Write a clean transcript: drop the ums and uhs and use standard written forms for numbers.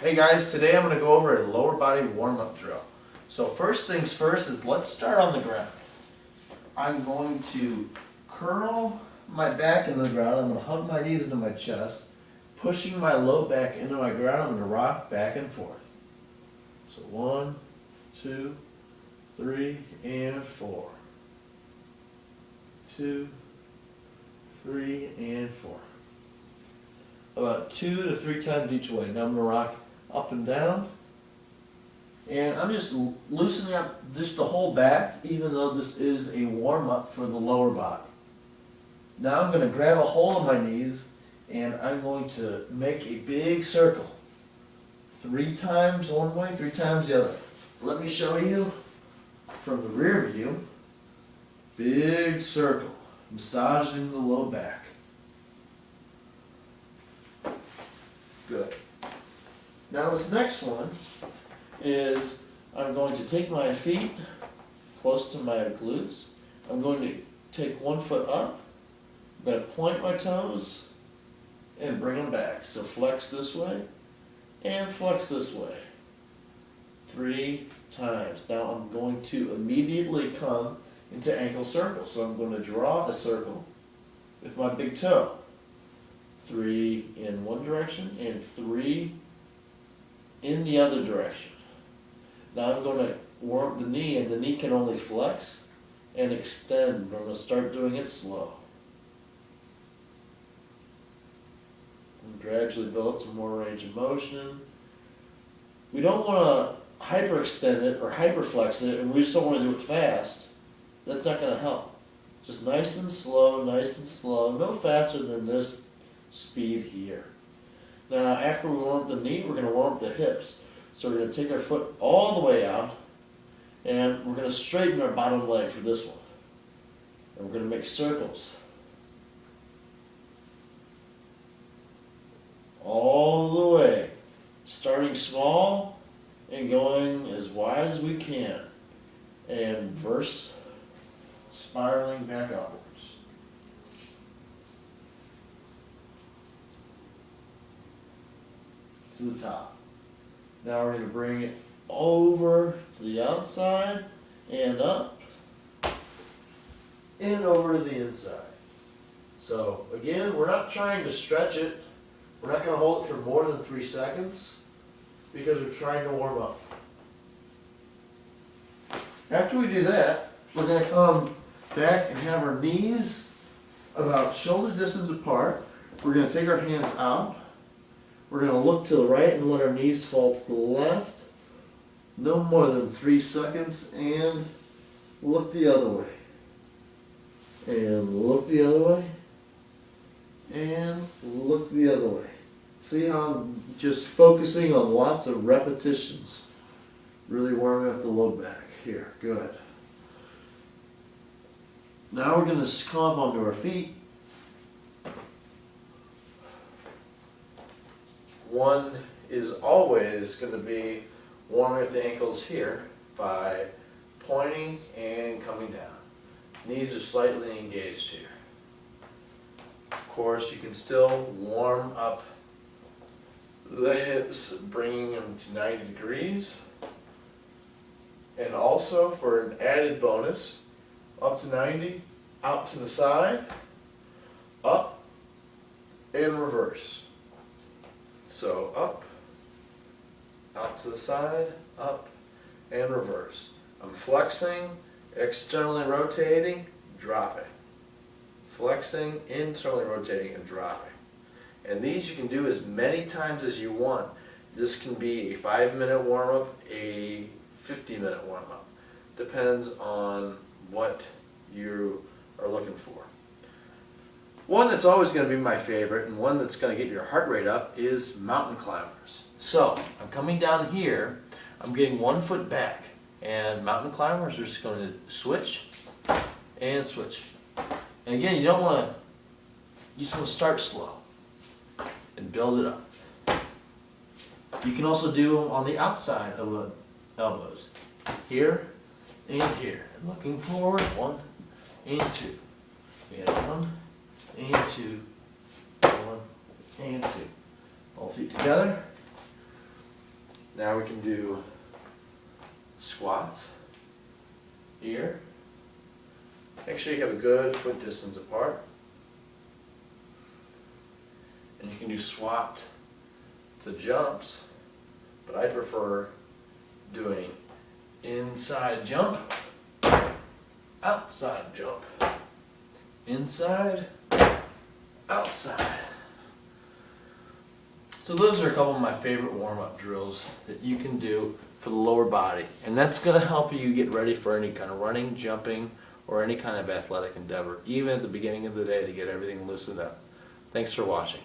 Hey guys, today I'm going to go over a lower body warm-up drill. So first things first is let's start on the ground. I'm going to curl my back into the ground. I'm going to hug my knees into my chest, pushing my low back into my ground. I'm going to rock back and forth. So 1, 2, 3, and 4. 2, 3, and 4. About 2 to 3 times each way. Now I'm going to rock up and down. And I'm just loosening up just the whole back, even though this is a warm-up for the lower body. Now I'm going to grab a hold of my knees and I'm going to make a big circle. 3 times one way, 3 times the other. Let me show you from the rear view. Big circle, massaging the low back. Good. Now this next one is I'm going to take my feet close to my glutes. I'm going to take one foot up. I'm going to point my toes and bring them back. So flex this way and flex this way. 3 times. Now I'm going to immediately come into ankle circles. So I'm going to draw a circle with my big toe. 3 in one direction and 3 in the other direction. Now I'm going to warm the knee, and the knee can only flex and extend. I'm going to start doing it slow. And gradually build up to more range of motion. We don't want to hyperextend it or hyperflex it, and we just don't want to do it fast. That's not going to help. Just nice and slow, no faster than this speed here. Now after we warm up the knee, we're going to warm up the hips. So we're going to take our foot all the way out, and we're going to straighten our bottom leg for this one. And we're going to make circles. All the way. Starting small and going as wide as we can. And reverse, spiraling back upwards. To the top. Now we're going to bring it over to the outside and up and over to the inside. So again, we're not trying to stretch it. We're not going to hold it for more than 3 seconds because we're trying to warm up. After we do that, we're going to come back and have our knees about shoulder distance apart. We're going to take our hands out. We're going to look to the right and let our knees fall to the left. No more than 3 seconds, and look the other way. And look the other way. And look the other way. See how I'm just focusing on lots of repetitions. Really warming up the low back. Here, good. Now we're going to come up onto our feet. One is always going to be warming up the ankles here by pointing and coming down. Knees are slightly engaged here. Of course, you can still warm up the hips, bringing them to 90 degrees. And also, for an added bonus, up to 90, out to the side, up, and reverse. So up, out to the side, up, and reverse. I'm flexing, externally rotating, dropping. Flexing, internally rotating, and dropping. And these you can do as many times as you want. This can be a 5-minute warm-up, a 50-minute warm-up. Depends on what you are looking for. One that's always going to be my favorite, and one that's going to get your heart rate up, is mountain climbers. So, I'm coming down here, I'm getting 1 foot back, and mountain climbers are just going to switch and switch. And again, you just want to start slow and build it up. You can also do them on the outside of the elbows, here and here. And looking forward, 1 and 2. And 1 and 2, 1 and 2. All feet together. Now we can do squats here. Make sure you have a good foot distance apart. And you can do swap to jumps, but I prefer doing inside jump, outside jump, inside, outside. So those are a couple of my favorite warm-up drills that you can do for the lower body. And that's going to help you get ready for any kind of running, jumping, or any kind of athletic endeavor, even at the beginning of the day to get everything loosened up. Thanks for watching.